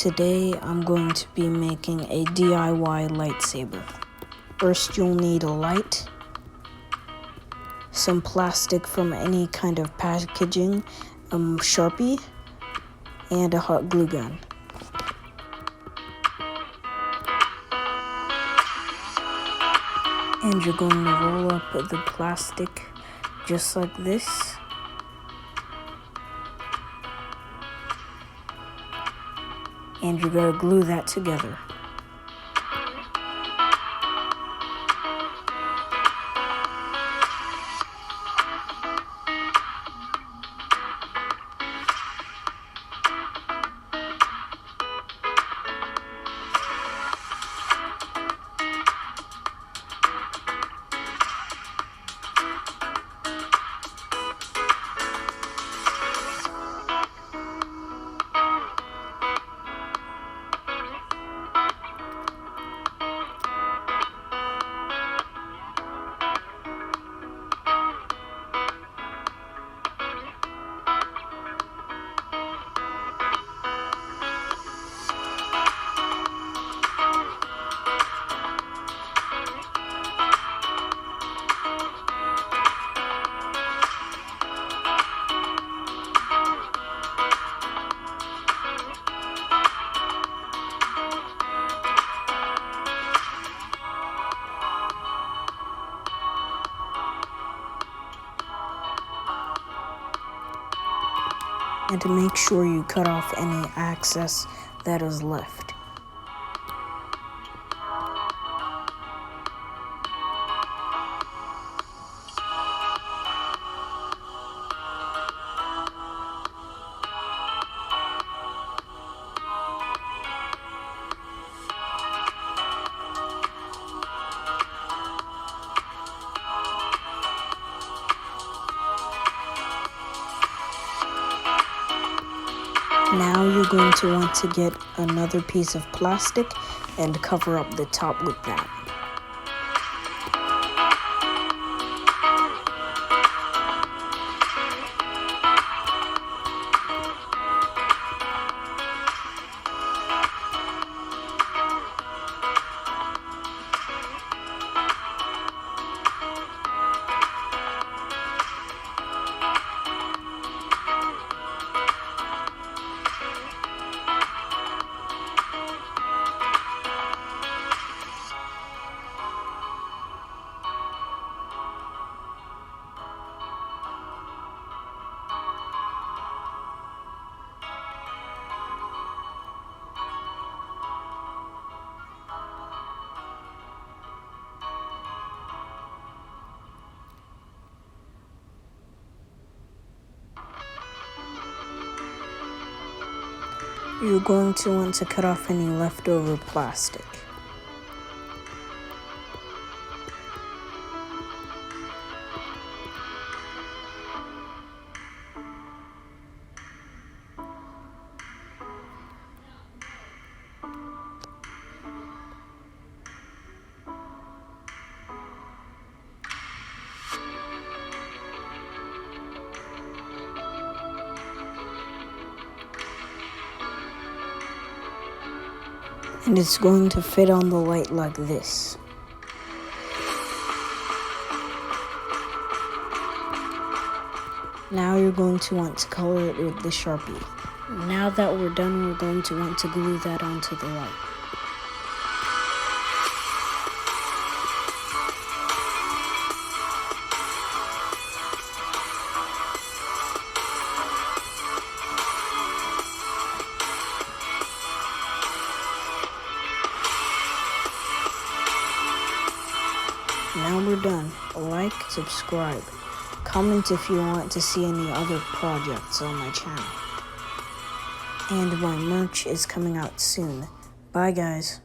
Today I'm going to be making a DIY lightsaber. First you'll need a light, some plastic from any kind of packaging, Sharpie, and a hot glue gun. And you're going to roll up the plastic just like this. And you're going to glue that together. And to make sure you cut off any excess that is left. Now you're going to want to get another piece of plastic and cover up the top with that. You're going to want to cut off any leftover plastic. And it's going to fit on the light like this. Now you're going to want to color it with the Sharpie. Now that we're done, we're going to want to glue that onto the light. Now we're done. Like, subscribe, comment if you want to see any other projects on my channel. And my merch is coming out soon. Bye guys.